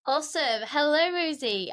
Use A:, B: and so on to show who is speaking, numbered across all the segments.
A: Awesome. Hello, Rosie.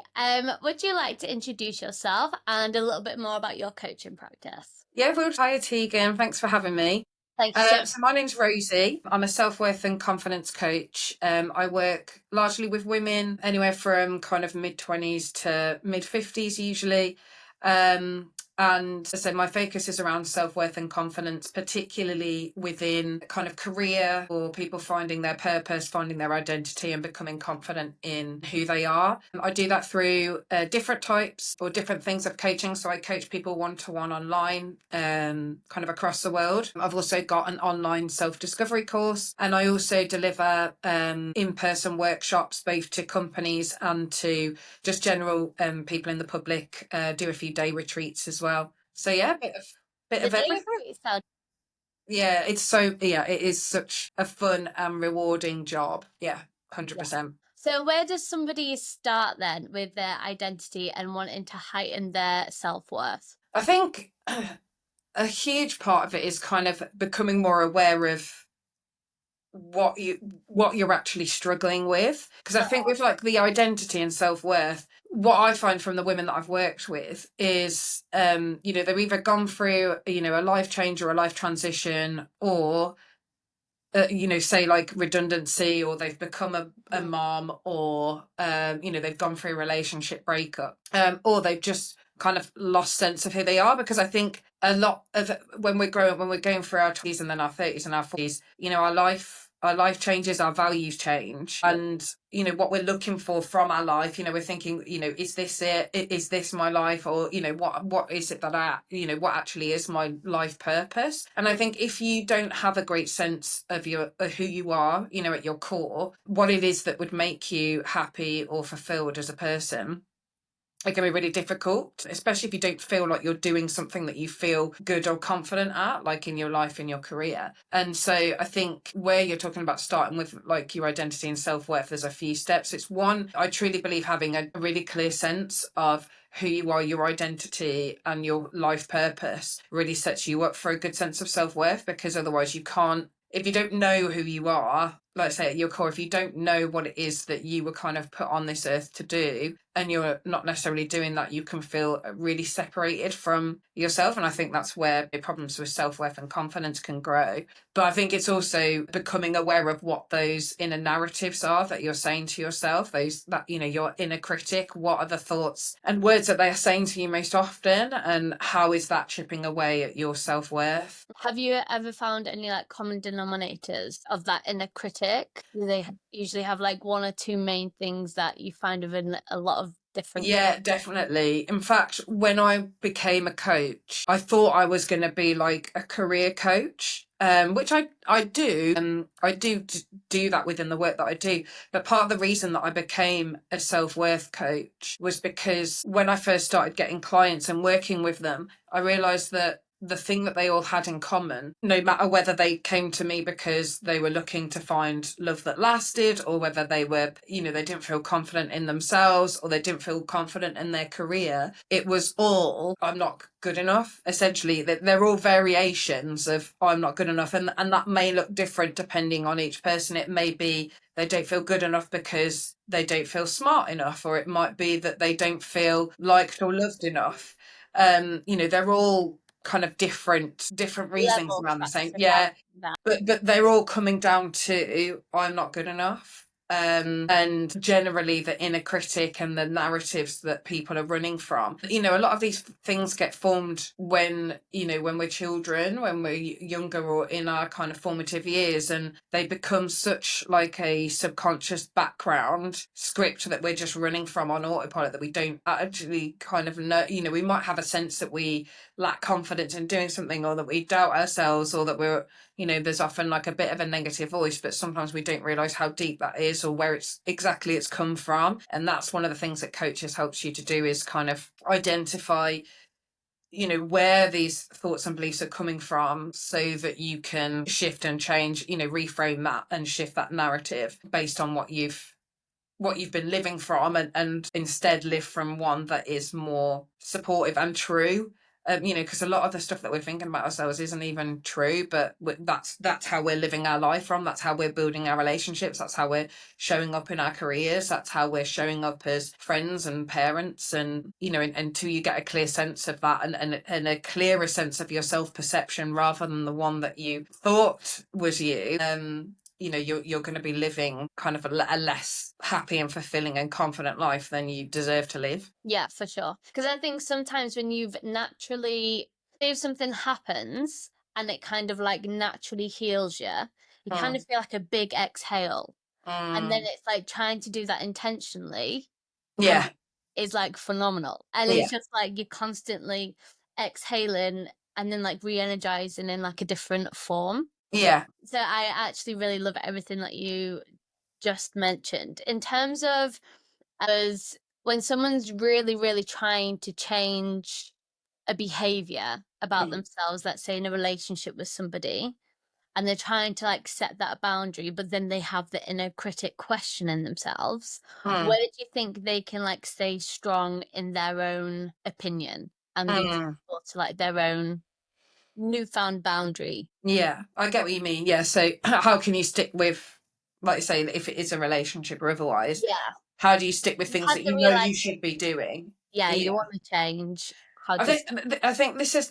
A: Would you like to introduce yourself and a little bit more about your coaching practice?
B: Yeah, well, hi Tegan. Thanks for having me.
A: Thank you so much.
B: So my name's Rosie. I'm a self-worth and confidence coach. I work largely with women, anywhere from kind of mid-20s to mid-50s usually. Um, and so my focus is around self-worth and confidence, particularly within kind of career or people finding their purpose, finding their identity and becoming confident in who they are. I do that through different types or different things of coaching. So I coach people one-to-one online, kind of across the world. I've also got an online self-discovery course, and I also deliver in-person workshops both to companies and to just general people in the public. Do a few day retreats as well. So yeah, bit
A: The
B: of
A: day
B: everything.
A: retreat sound.
B: Yeah, it is such a fun and rewarding job. Yeah,
A: Yeah.
B: 100%.
A: So, where does somebody start then with their identity and wanting to heighten their self-worth?
B: I think a huge part of it is kind of becoming more aware of what you're actually struggling with, because I think with like the identity and self-worth, what I find from the women that I've worked with is they've either gone through a life change or a life transition, or say like redundancy, or they've become a
A: Mm.
B: mom, or they've gone through a relationship breakup, or they've just kind of lost sense of who they are. Because I think a lot of when we're growing, when we're going through our 20s and then our 30s and our 40s, our life changes, our values change, and what we're looking for from our life, we're thinking, is this it, is this my life, or what is it that what actually is my life purpose. And I think if you don't have a great sense of who you are, at your core, what it is that would make you happy or fulfilled as a person, it can be really difficult, especially if you don't feel like you're doing something that you feel good or confident at, like in your life, in your career. And so I think where you're talking about starting with like your identity and self-worth, there's a few steps. It's one, I truly believe having a really clear sense of who you are, your identity and your life purpose really sets you up for a good sense of self-worth, because otherwise you can't, if you don't know who you are, like I say, at your core, if you don't know what it is that you were kind of put on this earth to do, and you're not necessarily doing that, you can feel really separated from yourself. And I think that's where problems with self-worth and confidence can grow. But I think it's also becoming aware of what those inner narratives are that you're saying to yourself, those that, your inner critic, what are the thoughts and words that they are saying to you most often, and how is that chipping away at your self-worth?
A: Have you ever found any like common denominators of that inner critic? Do they usually have like one or two main things that you find within a lot of different?
B: Yeah, definitely. In fact, when I became a coach, I thought I was going to be like a career coach, which I do. I do that within the work that I do. But part of the reason that I became a self-worth coach was because when I first started getting clients and working with them, I realized that the thing that they all had in common, no matter whether they came to me because they were looking to find love that lasted, or whether they were, they didn't feel confident in themselves, or they didn't feel confident in their career, it was all, I'm not good enough. Essentially, that they're all variations of I'm not good enough. And that may look different depending on each person. It may be they don't feel good enough because they don't feel smart enough, or it might be that they don't feel liked or loved enough. They're all kind of different reasons
A: Level
B: around the same.
A: around
B: Yeah,
A: that.
B: but they're all coming down to I'm not good enough. And generally the inner critic and the narratives that people are running from. A lot of these things get formed when we're children, when we're younger, or in our kind of formative years, and they become such like a subconscious background script that we're just running from on autopilot, that we don't actually kind of know. We might have a sense that we lack confidence in doing something, or that we doubt ourselves, or that we're, there's often like a bit of a negative voice, but sometimes we don't realize how deep that is, or where it's come from. And that's one of the things that coaches helps you to do, is kind of identify where these thoughts and beliefs are coming from, so that you can shift and change, reframe that and shift that narrative based on what you've been living from, and instead live from one that is more supportive and true, because a lot of the stuff that we're thinking about ourselves isn't even true, but that's how we're living our life from. That's how we're building our relationships. That's how we're showing up in our careers. That's how we're showing up as friends and parents. And, until you get a clear sense of that, and a clearer sense of your self-perception rather than the one that you thought was you, you're going to be living kind of a less happy and fulfilling and confident life than you deserve to live.
A: Yeah, for sure. Because I think sometimes when you've naturally, if something happens and it kind of like naturally heals you, you kind of
B: Mm,
A: feel like a big exhale. And then
B: mm,
A: it's like trying to do that intentionally and
B: yeah,
A: is like phenomenal. And
B: yeah,
A: it's just like you're constantly exhaling and then like re-energizing in like a different form.
B: yeah.
A: So I actually really love everything that you just mentioned. In terms of as when someone's really, really trying to change a behavior about
B: Mm,
A: themselves, let's say in a relationship with somebody, and they're trying to like set that boundary, but then they have the inner critic questioning themselves,
B: mm,
A: where do you think they can like stay strong in their own opinion and be
B: mm.
A: faithful to like their own newfound boundary?
B: Yeah, I get what you mean. Yeah, so how can you stick with, like you say, if it is a relationship or otherwise,
A: Yeah.
B: how do you stick with
A: You've
B: things
A: had
B: that
A: the
B: you know you should be
A: realization.
B: doing?
A: Yeah, you
B: Yeah,
A: want to change. How
B: I
A: do you
B: think I think this is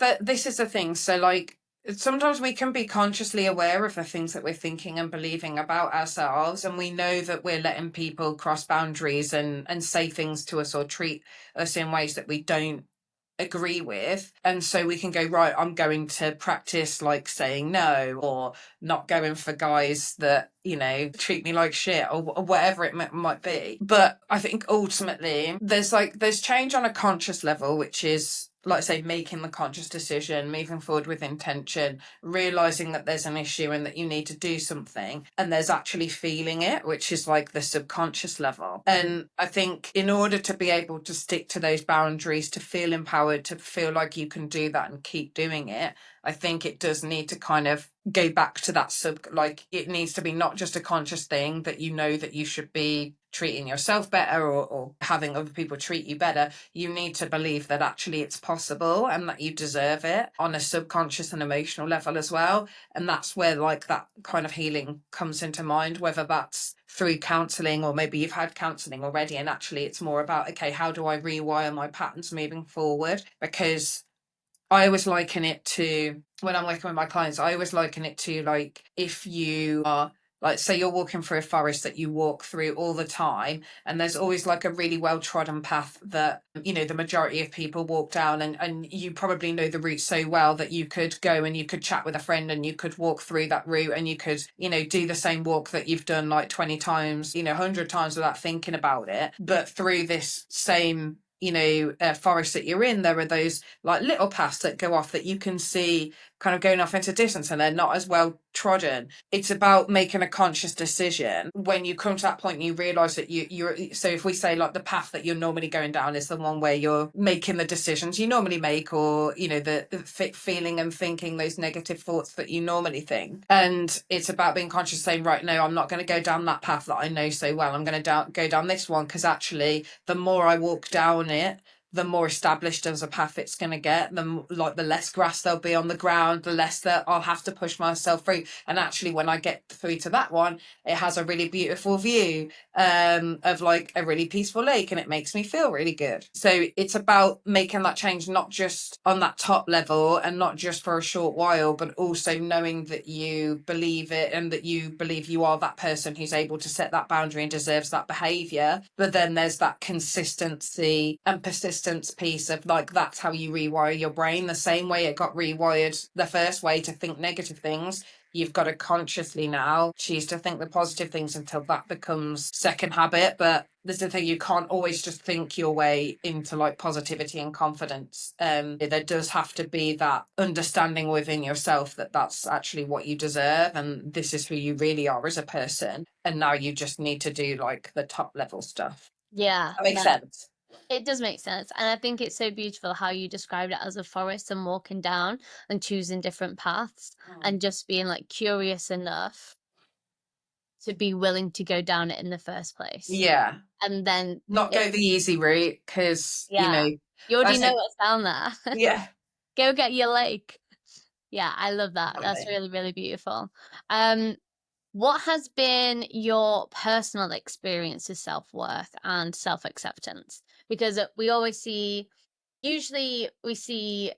B: the thing. So like sometimes we can be consciously aware of the things that we're thinking and believing about ourselves, and we know that we're letting people cross boundaries and say things to us or treat us in ways that we don't agree with, and so we can go, right, I'm going to practice like saying no, or not going for guys that treat me like shit, or whatever it might be. But I think ultimately there's change on a conscious level, which is, like I say, making the conscious decision, moving forward with intention, realizing that there's an issue and that you need to do something, and there's actually feeling it, which is like the subconscious level. And I think in order to be able to stick to those boundaries, to feel empowered, to feel like you can do that and keep doing it, I think it does need to kind of go back to that like it needs to be not just a conscious thing that that you should be treating yourself better, or having other people treat you better. You need to believe that actually it's possible and that you deserve it on a subconscious and emotional level as well. And that's where like that kind of healing comes into mind, whether that's through counseling, or maybe you've had counseling already and actually it's more about, okay, how do I rewire my patterns moving forward? Because I always liken it to, when I'm working with my clients, I always liken it to like if you are, like, say you're walking through a forest that you walk through all the time, and there's always like a really well trodden path that the majority of people walk down, and you probably know the route so well that you could go and you could chat with a friend and you could walk through that route, and you could do the same walk that you've done like 20 times, 100 times without thinking about it. But through this same forest that you're in, there are those like little paths that go off that you can see kind of going off into distance, and they're not as well trodden. It's about making a conscious decision when you come to that point and you realize that you're, so if we say like the path that you're normally going down is the one where you're making the decisions you normally make, or the feeling and thinking those negative thoughts that you normally think, and it's about being conscious, saying, right, no, I'm not going to go down that path that I know so well. I'm going to go down this one, because actually the more I walk down it, the more established as a path it's going to get, the less grass there'll be on the ground, the less that I'll have to push myself through. And actually, when I get through to that one, it has a really beautiful view of like a really peaceful lake, and it makes me feel really good. So it's about making that change, not just on that top level and not just for a short while, but also knowing that you believe it, and that you believe you are that person who's able to set that boundary and deserves that behavior. But then there's that consistency and persistence piece of like, that's how you rewire your brain. The same way it got rewired the first way to think negative things, you've got to consciously now choose to think the positive things until that becomes second habit. But there's the thing, you can't always just think your way into like positivity and confidence. There does have to be that understanding within yourself that that's actually what you deserve, and this is who you really are as a person, and now you just need to do like the top level stuff.
A: Yeah,
B: That makes
A: no,
B: sense.
A: it does make sense. And I think it's so beautiful how you described it as a forest and walking down and choosing different paths
B: Mm.
A: and just being like curious enough to be willing to go down it in the first place.
B: Yeah,
A: And then
B: not
A: it,
B: go the easy route, because
A: yeah, you
B: I
A: already know
B: think,
A: what's down there.
B: yeah,
A: Go get your lake. Yeah, I love that. That's
B: Definitely.
A: really, really beautiful. Um, what has been your personal experience of self-worth and self-acceptance? Because we always see, usually we see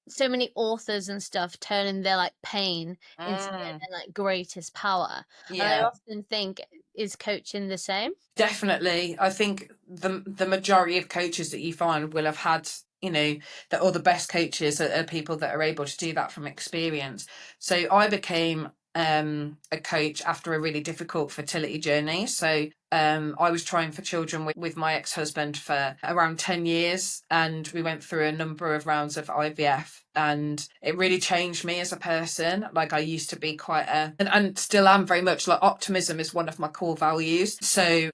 A: so many authors and stuff turning their like pain into
B: Mm,
A: their like greatest power. And I
B: yeah.
A: often think, is coaching the same?
B: Definitely. I think the majority of coaches that you find will have had, or the best coaches are people that are able to do that from experience. So I became a coach after a really difficult fertility journey. So I was trying for children with my ex-husband for around 10 years, and we went through a number of rounds of IVF, and it really changed me as a person. Like I used to be quite and still am very much, like optimism is one of my core values. So,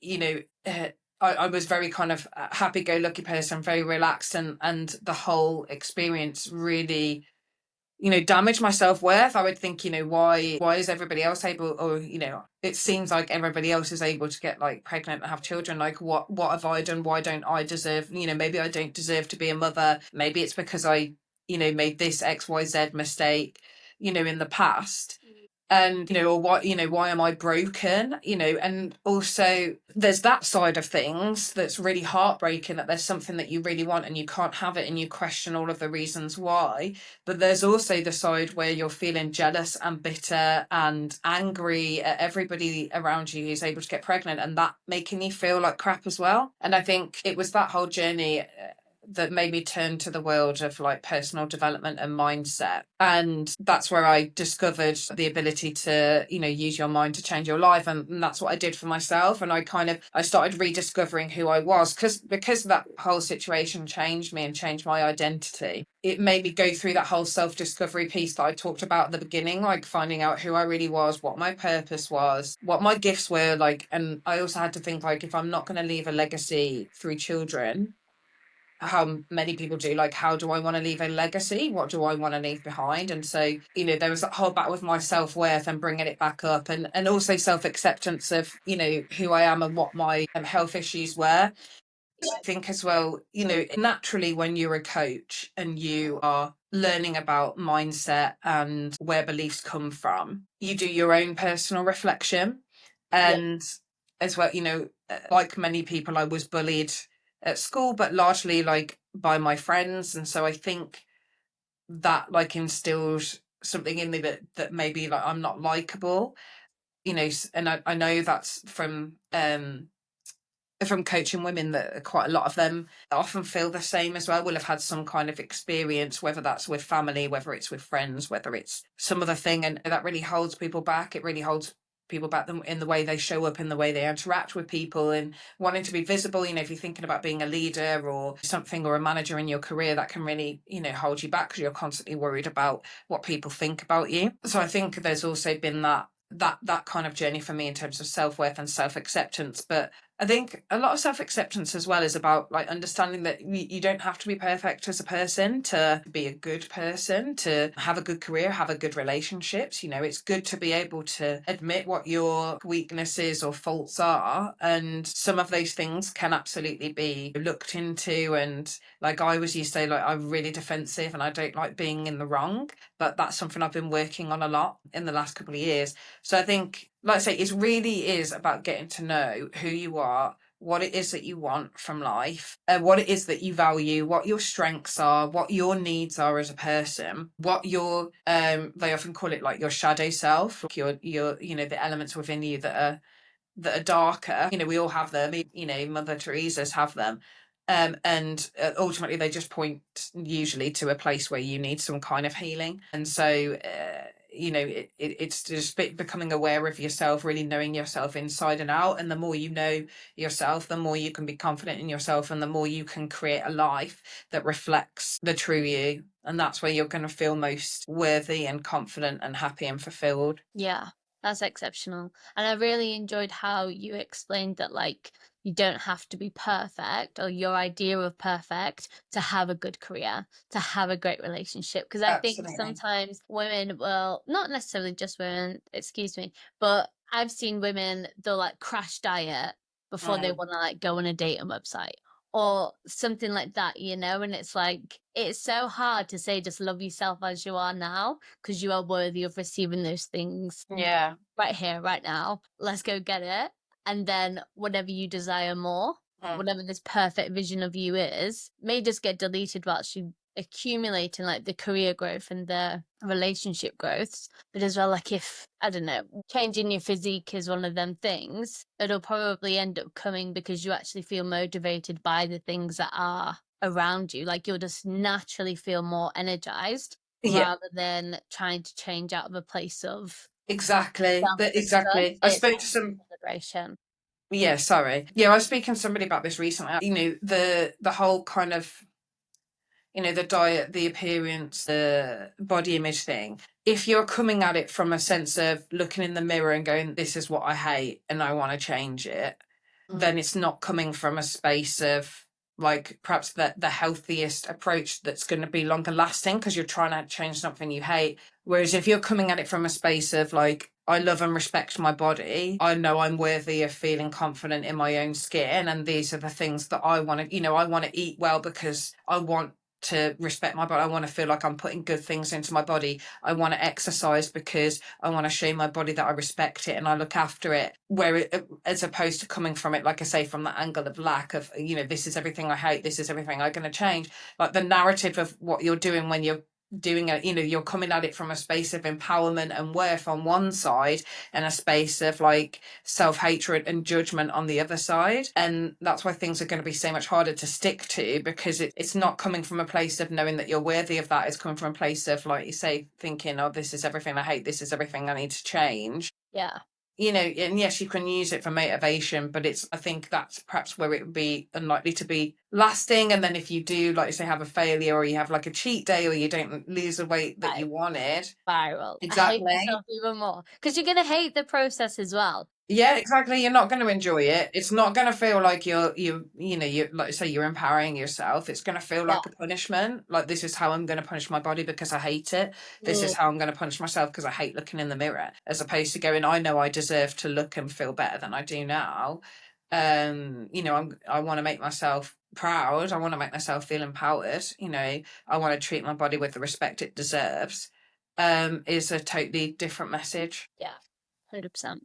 B: I was very kind of happy-go-lucky person, very relaxed, and the whole experience really, damage my self-worth. I would think, why is everybody else able, or, it seems like everybody else is able to get like pregnant and have children. Like what have I done? Why don't I deserve, maybe I don't deserve to be a mother. Maybe it's because I, made this XYZ mistake, in the past. And or what, why am I broken, and also there's that side of things that's really heartbreaking, that there's something that you really want and you can't have it, and you question all of the reasons why. But there's also the side where you're feeling jealous and bitter and angry at everybody around you who's able to get pregnant, and that making you feel like crap as well. And I think it was that whole journey that made me turn to the world of like personal development and mindset. And that's where I discovered the ability to, use your mind to change your life. And that's what I did for myself. And I started rediscovering who I was, because that whole situation changed me and changed my identity. It made me go through that whole self-discovery piece that I talked about at the beginning, like finding out who I really was, what my purpose was, what my gifts were, like. And I also had to think, like, if I'm not going to leave a legacy through children, how many people do, like, how do I want to leave a legacy, what do I want to leave behind? And so, there was that whole battle with my self-worth and bringing it back up, and also self-acceptance of, who I am and what my health issues were. I think as well, naturally when you're a coach and you are learning about mindset and where beliefs come from, you do your own personal reflection.
A: Yeah.
B: And as well, like many people, I was bullied at school, but largely like by my friends. And so I think that like instilled something in me that maybe like I'm not likable, and I know that's from coaching women, that quite a lot of them often feel the same as well, will have had some kind of experience, whether that's with family, whether it's with friends, whether it's some other thing, and that really holds people back. It really holds people back in the way they show up, in the way they interact with people, and wanting to be visible. If you're thinking about being a leader or something, or a manager in your career, that can really, hold you back, because you're constantly worried about what people think about you. So I think there's also been that kind of journey for me in terms of self-worth and self-acceptance. But I think a lot of self-acceptance as well is about like understanding that you don't have to be perfect as a person to be a good person, to have a good career, have a good relationships. It's good to be able to admit what your weaknesses or faults are, and some of those things can absolutely be looked into. And like I was used to say, like, I'm really defensive and I don't like being in the wrong, but that's something I've been working on a lot in the last couple of years. So I think, like I say, it really is about getting to know who you are, what it is that you want from life, what it is that you value, what your strengths are, what your needs are as a person, what your they often call it like your shadow self, like your the elements within you that are darker. We all have them. Mother Teresa's have them. And ultimately, they just point usually to a place where you need some kind of healing. And so, it's just becoming aware of yourself, really knowing yourself inside and out. And the more you know yourself, the more you can be confident in yourself, and the more you can create a life that reflects the true you. And that's where you're going to feel most worthy and confident and happy and fulfilled.
A: Yeah, that's exceptional. And I really enjoyed how you explained that, like, you don't have to be perfect, or your idea of perfect, to have a good career, to have a great relationship. Because I think
B: Absolutely.
A: sometimes women will, not necessarily just women, excuse me, but I've seen women, they'll like crash diet before they
B: Mm,
A: want to like go on a dating website. or something like that, you know? And it's like, it's so hard to say just love yourself as you are now, because you are worthy of receiving those things
B: Yeah.
A: right here, right now. Let's go get it. And then whatever you desire more,
B: Mm.
A: whatever this perfect vision of you is, may just get deleted whilst you accumulating like the career growth and the relationship growths. But as well, like if, I don't know, changing your physique is one of them things, it'll probably end up coming because you actually feel motivated by the things that are around you. Like you'll just naturally feel more energized
B: Yeah,
A: rather than trying to change out of a place of
B: exactly.
A: self-disgust.
B: Exactly. I
A: It's
B: spoke to some.
A: celebration.
B: Yeah, sorry. Yeah, I was speaking to somebody about this recently. You know, the whole kind of, you know, the diet, the appearance, the body image thing. If you're coming at it from a sense of looking in the mirror and going, "This is what I hate and I want to change it," then it's not coming from a space of like perhaps the healthiest approach that's going to be longer lasting because you're trying to change something you hate. Whereas if you're coming at it from a space of like, I love and respect my body, I know I'm worthy of feeling confident in my own skin, and these are the things that I want to, you know, I want to eat well because I want to respect my body. I want to feel like I'm putting good things into my body. I want to exercise because I want to show my body that I respect it and I look after it. Where it, as opposed to coming from it, like I say, from that angle of lack of, you know, this is everything I hate, this is everything I'm going to change. Like the narrative of what you're doing when you're doing it, you know, you're coming at it from a space of empowerment and worth on one side and a space of like self-hatred and judgment on the other side. And that's why things are going to be so much harder to stick to, because it's not coming from a place of knowing that you're worthy of that. It's coming from a place of, like you say, thinking, oh, this is everything I hate, this is everything I need to change.
A: Yeah.
B: You know, and yes, you can use it for motivation, but I think that's perhaps where it would be unlikely to be lasting. And then if you do, like you say, have a failure, or you have like a cheat day, or you don't lose the weight that
A: Right.
B: you wanted.
A: Spiral. I hate
B: Exactly.
A: myself even more because you're gonna hate the process as well.
B: Yeah, exactly. You're not going to enjoy it. It's not going to feel like you're like say you're empowering yourself. It's going to feel
A: Yeah.
B: like a punishment. Like, this is how I'm going to punish my body because I hate it. This is
A: Mm,
B: how I'm going to punish myself because I hate looking in the mirror. As opposed to going, I know I deserve to look and feel better than I do now. You know, I want to make myself proud. I want to make myself feel empowered. You know, I want to treat my body with the respect it deserves. Is a totally different message.
A: yeah. 100%.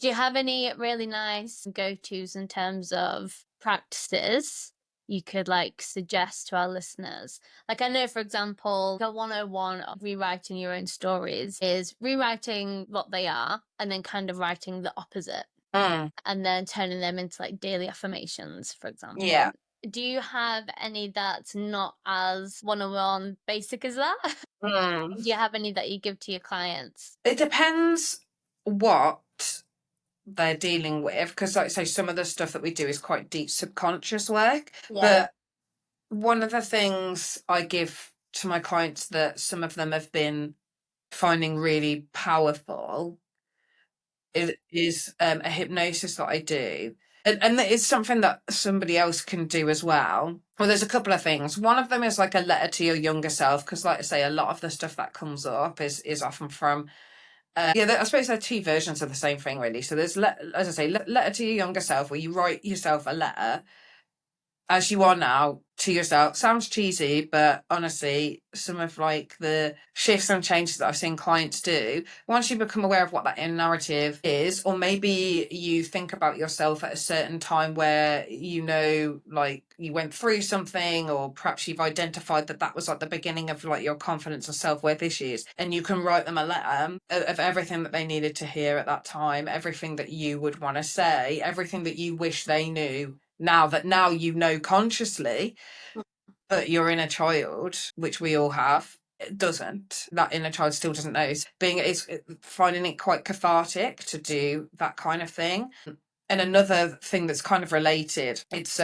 A: Do you have any really nice go-tos in terms of practices you could like suggest to our listeners? Like I know, for example, the 101 of rewriting your own stories is rewriting what they are and then kind of writing the opposite
B: Mm,
A: and then turning them into like daily affirmations, for example.
B: yeah.
A: Do you have any that's not as 101 basic as that?
B: Mm.
A: Do you have any that you give to your clients?
B: It depends what they're dealing with, because like I say, some of the stuff that we do is quite deep subconscious work.
A: Yeah, yeah.
B: But one of the things I give to my clients that some of them have been finding really powerful is a hypnosis that I do. And it's something that somebody else can do as well. Well, there's a couple of things. One of them is like a letter to your younger self, because like I say, a lot of the stuff that comes up is often from yeah, I suppose there are two versions of the same thing, really. So there's, as I say, letter to your younger self, where you write yourself a letter as you are now to yourself. Sounds cheesy, but honestly, some of like the shifts and changes that I've seen clients do, once you become aware of what that inner narrative is, or maybe you think about yourself at a certain time where, you know, like you went through something, or perhaps you've identified that that was like the beginning of like your confidence and self-worth issues, and you can write them a letter of everything that they needed to hear at that time, everything that you would want to say, everything that you wish they knew, now you know consciously. But your inner child, which we all have, it doesn't. That inner child still doesn't know. It's finding it quite cathartic to do that kind of thing. And another thing that's kind of related, it's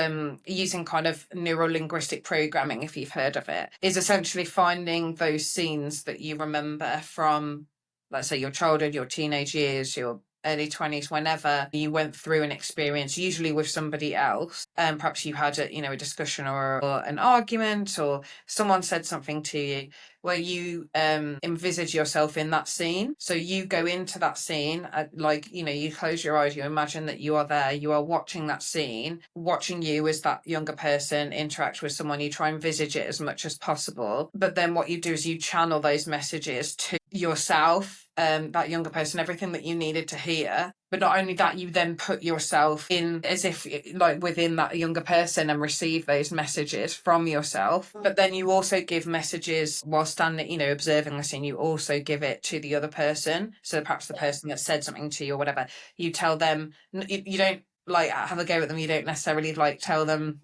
B: using kind of neuro-linguistic programming, if you've heard of it, is essentially finding those scenes that you remember from, let's say, your childhood, your teenage years, your early 20s, whenever you went through an experience, usually with somebody else, perhaps you had a discussion or an argument, or someone said something to you, where you envisage yourself in that scene. So you go into that scene, you close your eyes, you imagine that you are there, you are watching that scene, watching you as that younger person interact with someone. You try and envisage it as much as possible. But then what you do is you channel those messages to yourself, that younger person, everything that you needed to hear. But not only that, you then put yourself in as if like within that younger person and receive those messages from yourself. But then you also give messages while standing, observing the scene. You also give it to the other person. So perhaps the person that said something to you or whatever, you tell them, you don't like have a go at them. You don't necessarily like tell them,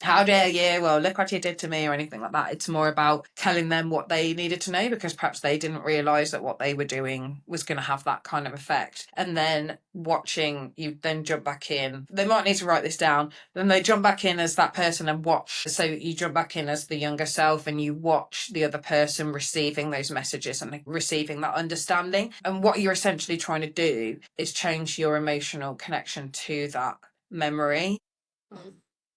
B: how dare you? Well, look what you did to me, or anything like that. It's more about telling them what they needed to know, because perhaps they didn't realize that what they were doing was going to have that kind of effect. And then watching you then jump back in. They might need to write this down. Then they jump back in as that person and watch. So you jump back in as the younger self and you watch the other person receiving those messages and receiving that understanding. And what you're essentially trying to do is change your emotional connection to that memory.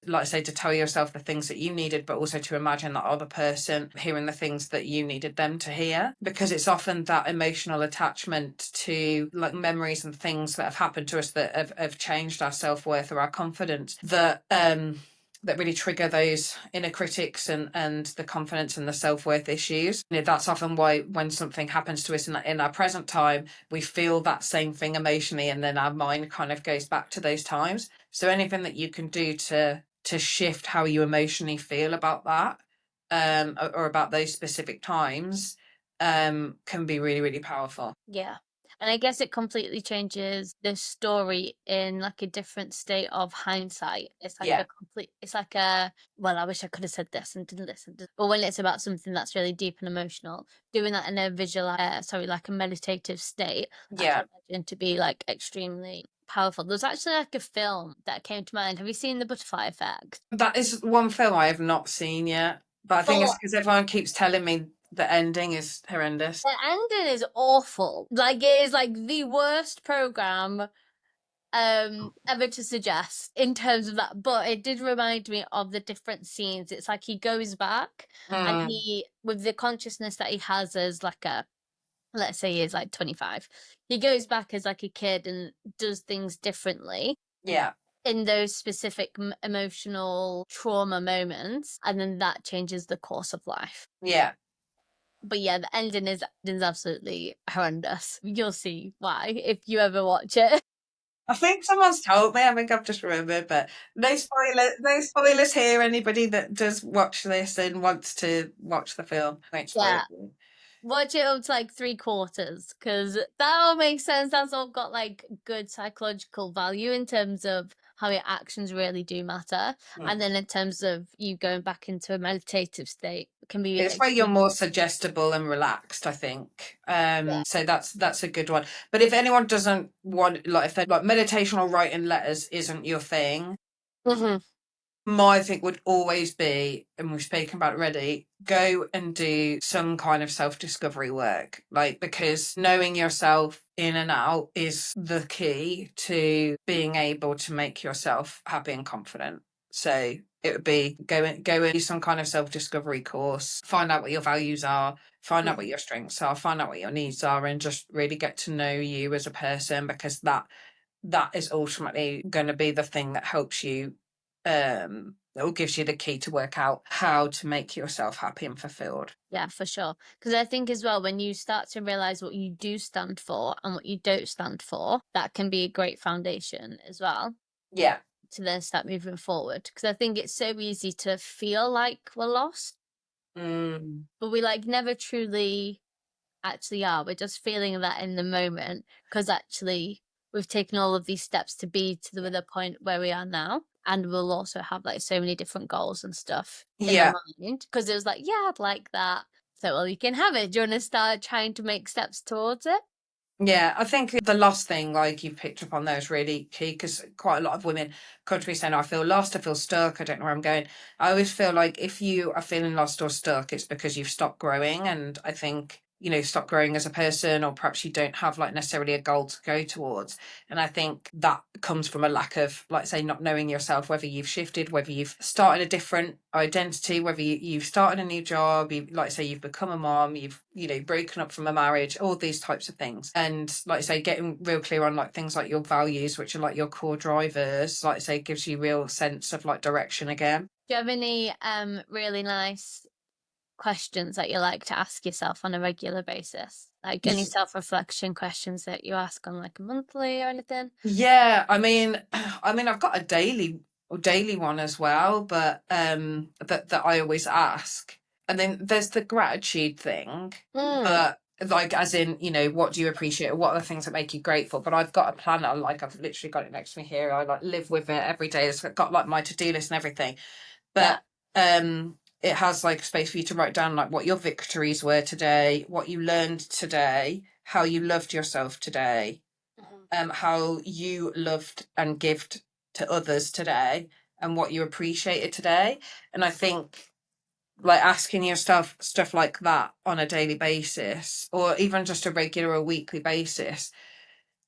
B: Like I say, to tell yourself the things that you needed, but also to imagine that other person hearing the things that you needed them to hear, because it's often that emotional attachment to like memories and things that have happened to us that have changed our self-worth or our confidence that really trigger those inner critics and the confidence and the self-worth issues. That's often why when something happens to us in our present time, we feel that same thing emotionally, and then our mind kind of goes back to those times. So anything that you can do to shift how you emotionally feel about that, or about those specific times, can be really, really powerful.
A: Yeah. And I guess it completely changes the story in like a different state of hindsight. It's like well, I wish I could have said this and didn't listen. But when it's about something that's really deep and emotional, doing that in a like a meditative state, I
B: Yeah.
A: can imagine to be like extremely powerful. There's actually like a film that came to mind. Have you seen The Butterfly Effect?
B: That is one film I have not seen yet, but I think it's
A: Oh,
B: because everyone keeps telling me the ending is horrendous.
A: the ending is awful. Like it is like the worst program ever to suggest in terms of that, but it did remind me of the different scenes. It's like he goes back and
B: Mm,
A: he, with the consciousness that he has as like a, let's say he is like 25, he goes back as like a kid and does things differently
B: yeah,
A: in those specific emotional trauma moments, and then that changes the course of life.
B: yeah.
A: But yeah, the ending is absolutely horrendous. You'll see why if you ever watch it.
B: I think someone's told me. I think I've just remembered, but no spoilers here. Anybody that does watch this and wants to watch the film, I won't spoil
A: Yeah,
B: it for you.
A: watch it up to like three quarters, because that all makes sense. That's all got like good psychological value in terms of how your actions really do matter. And then in terms of you going back into a meditative state, can be
B: It's where you're
A: extremely.
B: more suggestible and relaxed, I think.
A: Yeah.
B: So that's a good one. But if anyone doesn't want, like, if they're like meditation or writing letters isn't your thing,
A: Hmm.
B: my thing would always be, and we've spoken about it already, go and do some kind of self-discovery work. Like, because knowing yourself in and out is the key to being able to make yourself happy and confident. So it would be go and do some kind of self-discovery course, find out what your values are, find out what your strengths are, find out what your needs are, and just really get to know you as a person, because that is ultimately going to be the thing that helps you, or gives you the key to work out how to make yourself happy and fulfilled.
A: Yeah, for sure. Because I think as well, when you start to realize what you do stand for and what you don't stand for, that can be a great foundation as well
B: Yeah.
A: to then start moving forward. Because I think it's so easy to feel like we're lost,
B: Mm,
A: but we like never truly actually are. We're just feeling that in the moment, because actually we've taken all of these steps to be to the point where we are now. And we'll also have like so many different goals and stuff in our
B: yeah.
A: mind, because it was like, yeah, I'd like that. So, well, you can have it. Do you want to start trying to make steps towards it?
B: Yeah, I think the lost thing, like you've picked up on there, is really key, because quite a lot of women come to me saying, "I feel lost, I feel stuck, I don't know where I'm going." I always feel like if you are feeling lost or stuck, it's because you've stopped growing. And I think stop growing as a person, or perhaps you don't have like necessarily a goal to go towards. And I think that comes from a lack of, like say, not knowing yourself, whether you've shifted, whether you've started a different identity, whether you've started a new job, like say you've become a mom, you've broken up from a marriage, all these types of things. And like say getting real clear on like things like your values, which are like your core drivers, like say gives you real sense of like direction again.
A: Do you have any really nice questions that you like to ask yourself on a regular basis? Like any self-reflection questions that you ask on like a monthly or anything?
B: Yeah, I mean, I've got a daily one as well, but that I always ask. And then there's the gratitude thing,
A: Mm,
B: but like as in, what do you appreciate? What are the things that make you grateful? But I've got a planner, like I've literally got it next to me here. I like live with it every day. It's got like my to-do list and everything.
A: yeah.
B: But it has like space for you to write down like what your victories were today, what you learned today, how you loved yourself today,
A: Mhm.
B: how you loved and gived to others today, and what you appreciated today. And I think like asking yourself stuff like that on a daily basis, or even just a regular or weekly basis,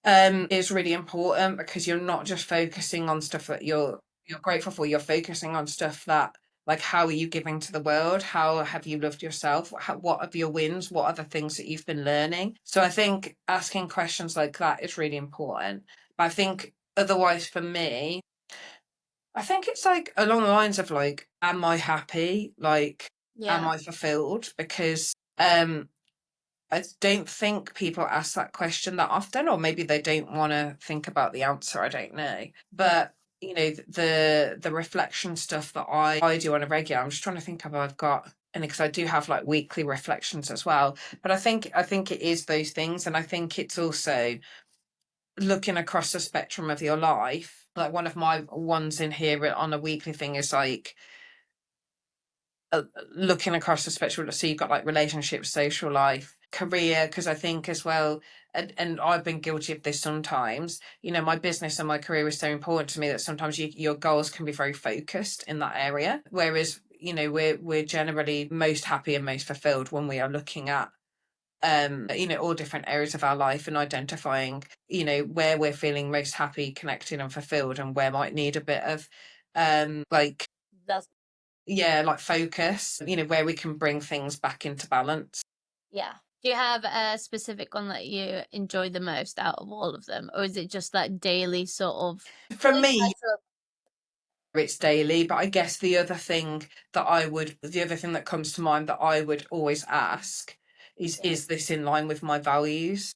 B: is really important, because you're not just focusing on stuff that you're grateful for. You're focusing on stuff that, like, how are you giving to the world? How have you loved yourself? What are your wins? What are the things that you've been learning? So I think asking questions like that is really important. But I think otherwise for me, I think it's like along the lines of like, am I happy? Like, am
A: Yeah.
B: I fulfilled? Because um I don't think people ask that question that often, or maybe they don't want to think about the answer. I don't know. But the reflection stuff that I do on a regular, I'm just trying to think of I've got, and because I do have like weekly reflections as well. But I think it is those things, and I think it's also looking across the spectrum of your life. Like one of my ones in here on a weekly thing is like looking across the spectrum. So you've got like relationships, social life, career, because I think as well, and I've been guilty of this sometimes, my business and my career is so important to me that sometimes your goals can be very focused in that area, whereas we're generally most happy and most fulfilled when we are looking at all different areas of our life, and identifying where we're feeling most happy, connected and fulfilled, and where might need a bit of like,
A: That's
B: yeah, like focus, where we can bring things back into balance.
A: yeah. Do you have a specific one that you enjoy the most out of all of them? Or is it just that daily sort of
B: For
A: always
B: me,
A: like to
B: it's daily, but I guess the other thing that comes to mind that I would always ask
A: yeah,
B: is this in line with my values?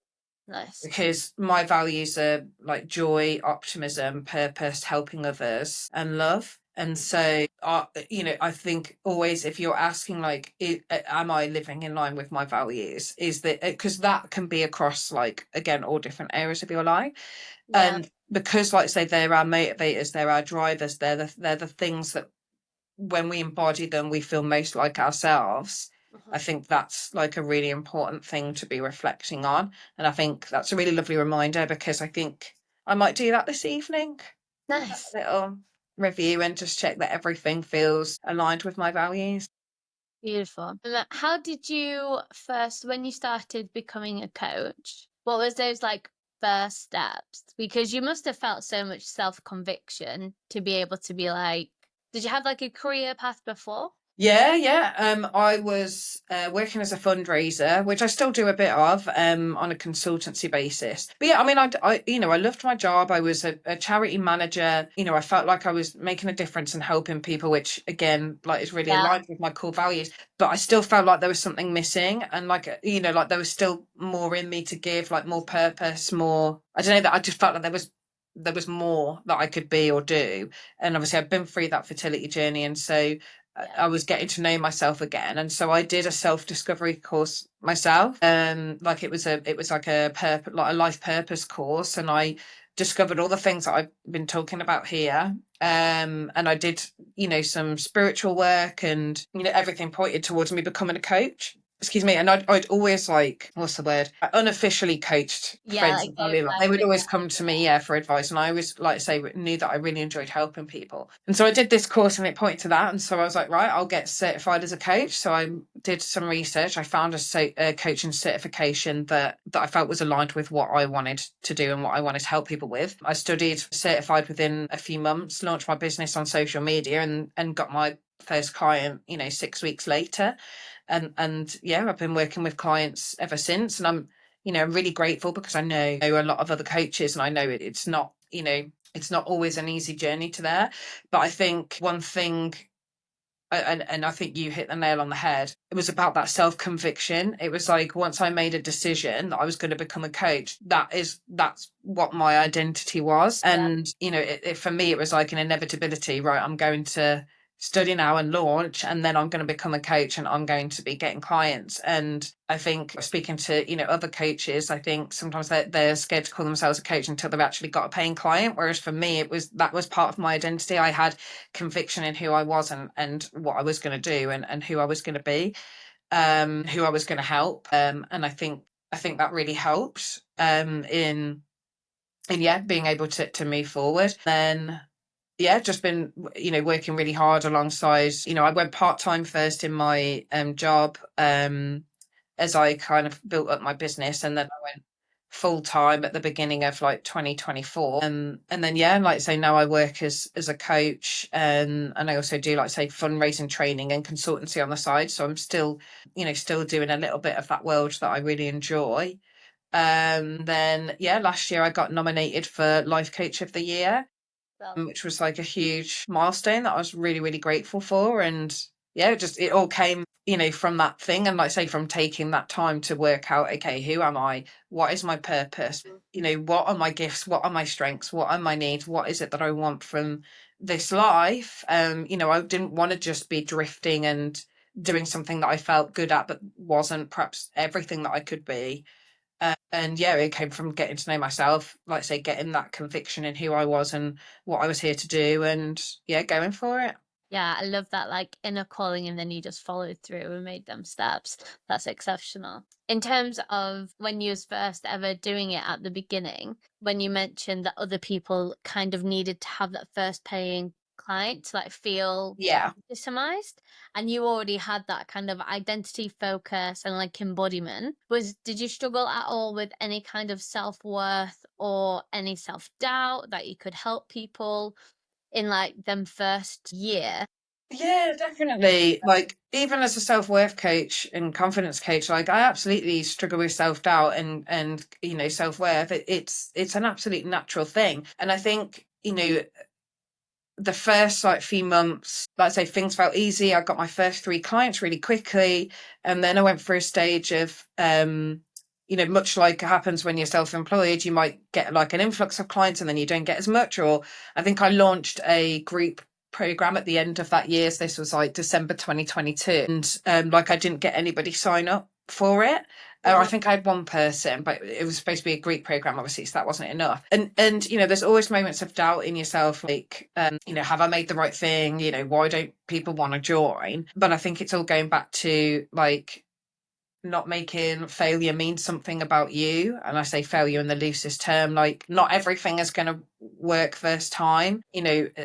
A: nice.
B: Because my values are like joy, optimism, purpose, helping others, and love. And so, I think always if you're asking, like, am I living in line with my values? Is that because that can be across, like, again, all different areas of your life.
A: Yeah.
B: And because, like, say, they're our motivators, they're our drivers, they're the things that when we embody them, we feel most like ourselves. I
A: Mhm.
B: think that's like a really important thing to be reflecting on. And I think that's a really lovely reminder, because I think I might do that this evening. Have
A: Nice.
B: a little review and just check that everything feels aligned with my values.
A: Beautiful. And how did you first, when you started becoming a coach, what was those like first steps? Because you must have felt so much self-conviction to be able to be like, did you have like a career path before?
B: Yeah, yeah. I was working as a fundraiser, which I still do a bit of, on a consultancy basis. But yeah, I mean, I loved my job. I was a charity manager. I felt like I was making a difference and helping people, which again, like, is really
A: Yeah.
B: aligned with my core values. But I still felt like there was something missing, and like, like there was still more in me to give, like more purpose, more. I don't know, that I just felt like there was more that I could be or do. And obviously, I've been through that fertility journey, and so
A: Yeah.
B: I was getting to know myself again, and so I did a self discovery course myself. Like it was like like a life purpose course, and I discovered all the things that I've been talking about here. And I did some spiritual work, and everything pointed towards me becoming a coach. excuse me, and I'd always like, what's the word? I unofficially coached
A: Yeah,
B: friends
A: like
B: and
A: gave
B: family. Like,
A: like
B: they would
A: a
B: always come to me, yeah, for advice, and I always, like I say, knew that I really enjoyed helping people. And so I did this course, and it pointed to that. And so I was like, right, I'll get certified as a coach. So I did some research. I found a coaching certification that I felt was aligned with what I wanted to do and what I wanted to help people with. I studied, certified within a few months, launched my business on social media, and got my first client, 6 weeks later. And yeah, I've been working with clients ever since, and I'm really grateful, because I know a lot of other coaches, and I know it's not, it's not always an easy journey to there. But I think one thing, and I think you hit the nail on the head. It was about that self conviction. It was like, once I made a decision that I was going to become a coach, that's what my identity was.
A: yeah.
B: And for me, it was like an inevitability. Right, I'm going to study now and launch, and then I'm going to become a coach, and I'm going to be getting clients. And I think, speaking to other coaches, I think sometimes they're scared to call themselves a coach until they've actually got a paying client. Whereas for me, that was part of my identity. I had conviction in who I was, and what I was going to do, and who I was going to be, who I was going to help. And I think that really helps in yeah, being able to move forward. Then yeah, just been working really hard alongside. I went part-time first in my job, as I kind of built up my business, and then I went full time at the beginning of like 2024. And then yeah, like I say, now I work as a coach, and I also do, like I say, fundraising training and consultancy on the side. So I'm still still doing a little bit of that world that I really enjoy. Then yeah, last year I got nominated for Life Coach of the Year,
A: Well,
B: which was like a huge milestone that I was really, really grateful for. And yeah, it all came, from that thing. And like I say, from taking that time to work out, okay, who am I? What is my purpose? What are my gifts? What are my strengths? What are my needs? What is it that I want from this life? I didn't want to just be drifting and doing something that I felt good at, but wasn't perhaps everything that I could be. And yeah, it came from getting to know myself, like I say, getting that conviction in who I was and what I was here to do, and yeah, going for it.
A: yeah, I love that like inner calling and then you just followed through and made them steps. That's exceptional. In terms of when you was first ever doing it at the beginning, when you mentioned that other people kind of needed to have that first paying client to like feel
B: Yeah.
A: legitimized, and you already had that kind of identity focus and like embodiment, did you struggle at all with any kind of self-worth or any self-doubt that you could help people in like them first year?
B: Yeah, definitely. Like, even as a self-worth coach and confidence coach, like, I absolutely struggle with self-doubt and self-worth. It's an absolute natural thing. And I think, the first like few months, like I say, things felt easy. I got my first 3 clients really quickly, and then I went through a stage of much like happens when you're self-employed, you might get like an influx of clients and then you don't get as much. Or I think I launched a group program at the end of that year. So this was like December 2022, and like I didn't get anybody sign up for it. I think I had one person, but it was supposed to be a Greek program, obviously, so that wasn't enough. And there's always moments of doubt in yourself, like, have I made the right thing? Why don't people want to join? But I think it's all going back to like not making failure mean something about you. And I say failure in the loosest term, like, not everything is going to work first time.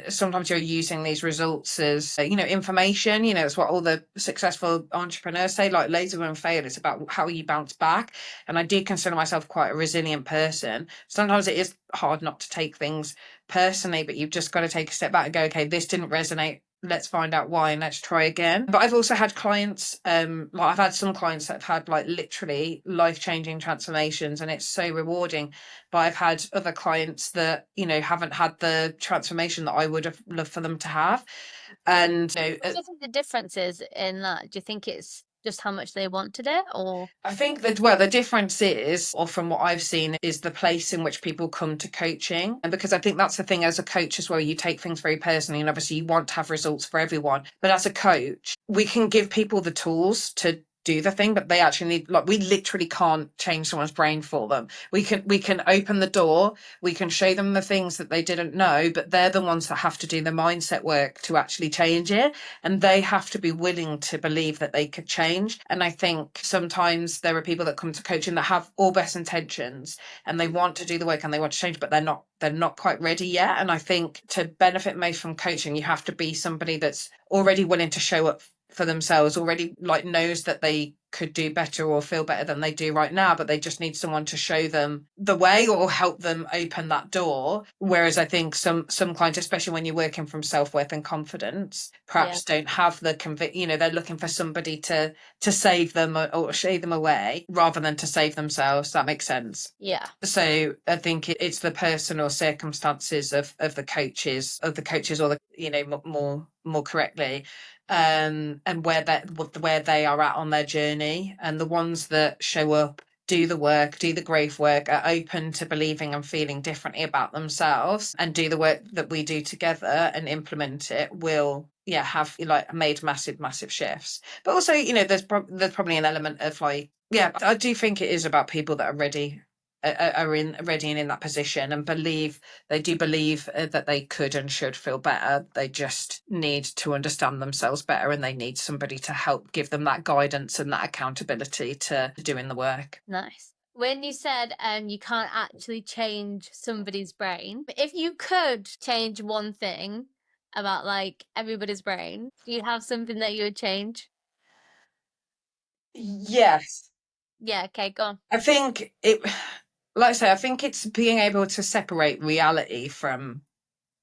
B: Sometimes you're using these results as information. It's what all the successful entrepreneurs say, like, loads of them fail. It's about how you bounce back. And I do consider myself quite a resilient person. Sometimes it is hard not to take things personally, but you've just got to take a step back and go, okay, this didn't resonate, let's find out why and let's try again. But I've also had clients, like I've had some clients that have had like literally life-changing transformations, and it's so rewarding. But I've had other clients that haven't had the transformation that I would have loved for them to have. And
A: What do you think the difference is in that? Do you think it's just how much they wanted it, or
B: I think that, well, the difference is, or from what I've seen, is the place in which people come to coaching. And because I think that's the thing, as a coach as well, you take things very personally, and obviously you want to have results for everyone. But as a coach, we can give people the tools do the thing, but they actually need, like, we literally can't change someone's brain for them. We can open the door, we can show them the things that they didn't know, but they're the ones that have to do the mindset work to actually change it, and they have to be willing to believe that they could change. And I think sometimes there are people that come to coaching that have all best intentions and they want to do the work and they want to change, but they're not quite ready yet. And I think to benefit most from coaching, you have to be somebody that's already willing to show up for themselves, already like knows that they could do better or feel better than they do right now, but they just need someone to show them the way or help them open that door. Whereas I think some clients, especially when you're working from self-worth and confidence,
A: Yeah.
B: perhaps don't have the they're looking for somebody to save them or show them a way rather than to save themselves. That makes sense.
A: Yeah.
B: So I think it's the personal circumstances of the coaches, or the, more correctly, and where they are at on their journey, and the ones that show up, do the work, do the grave work, are open to believing and feeling differently about themselves, and do the work that we do together and implement it, will have like made massive shifts. But also, there's probably an element of like, I do think it is about people that are ready, ready and in that position, and they do believe that they could and should feel better. They just need to understand themselves better, and they need somebody to help give them that guidance and that accountability to doing the work.
A: Nice. When you said you can't actually change somebody's brain, but if you could change one thing about like everybody's brain, do you have something that you would change?
B: Yes.
A: Yeah, okay, go on.
B: I think it, like I say, I think it's being able to separate reality from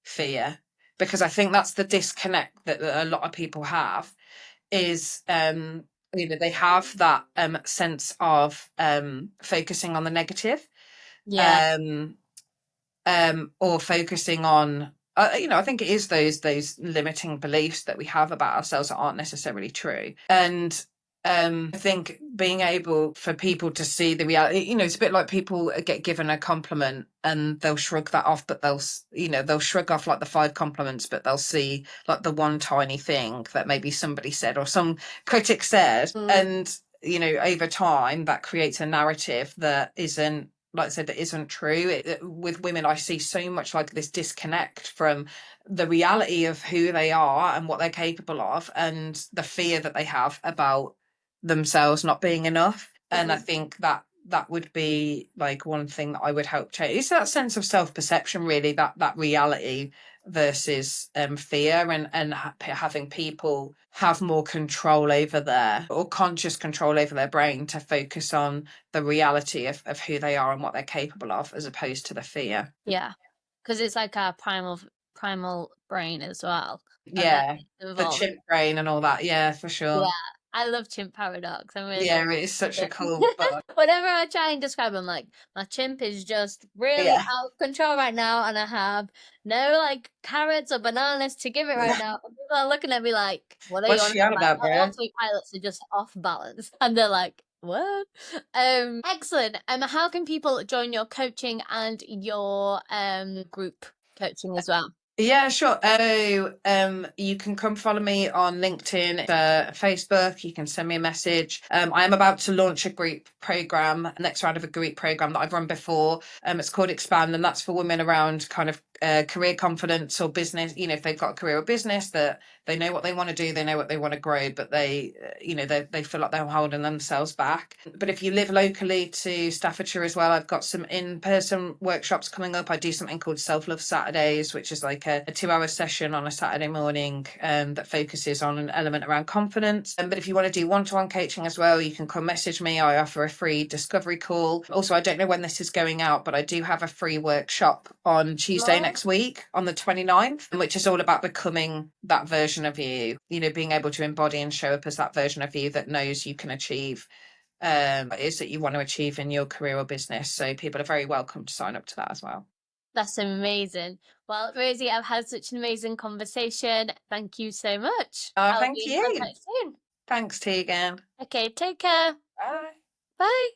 B: fear, because I think that's the disconnect that a lot of people have, is they have that sense of focusing on the negative,
A: Yeah.
B: um or focusing on, I think it is those limiting beliefs that we have about ourselves that aren't necessarily true. And I think being able for people to see the reality, it's a bit like people get given a compliment and they'll shrug that off, but they'll shrug off like the five compliments, but they'll see like the one tiny thing that maybe somebody said or some critic said.
A: Mm.
B: And over time that creates a narrative that isn't, like I said, that isn't true. With women, I see so much like this disconnect from the reality of who they are and what they're capable of, and the fear that they have about themselves not being enough. And I think that would be like one thing that I would help change. It's that sense of self-perception, really, that reality versus fear, and having people have more control over or conscious control over their brain to focus on the reality of who they are and what they're capable of, as opposed to the fear.
A: Yeah. Because it's like our primal brain as well. And then
B: Yeah,
A: it's
B: the
A: evolved.
B: chimp brain and all that. Yeah, for
A: Yeah.
B: sure.
A: I love chimp paradox. I'm really
B: Yeah, it is such a
A: it.
B: cool book.
A: Whenever I try and describe him, like my chimp is just really
B: Yeah.
A: out of control right now, and I have no like carrots or bananas to give it right now. And people are looking at me like, "What are you
B: What's
A: on
B: she on
A: about?"
B: about,
A: My
B: bro?
A: autopilots are just off balance, and they're like, "What?" Excellent. How can people join your coaching and your group coaching as well?
B: Yeah, sure. So, you can come follow me on LinkedIn, Facebook. You can send me a message. I am about to launch a group program, next round of a group program that I've run before. It's called Expand, and that's for women around kind of career confidence or business. If they've got a career or business that they know what they want to do, they know what they want to grow, but they feel like they're holding themselves back. But if you live locally to Staffordshire as well, I've got some in-person workshops coming up. I do something called Self-Love Saturdays, which is like a 2-hour session on a Saturday morning, that focuses on an element around confidence. But if you want to do one-to-one coaching as well, you can come message me. I offer a free discovery call. Also, I don't know when this is going out, but I do have a free workshop on Tuesday next week on the 29th, which is all about becoming that version of you, being able to embody and show up as that version of you that knows you can achieve what it is that you want to achieve in your career or business. So people are very welcome to sign up to that as well.
A: That's amazing. Well, Rosie, I've had such an amazing conversation. Thank you so much. I'll
B: Thank
A: be in
B: you.
A: contact soon.
B: Thanks, Tegan.
A: Okay, take care.
B: Bye.
A: Bye.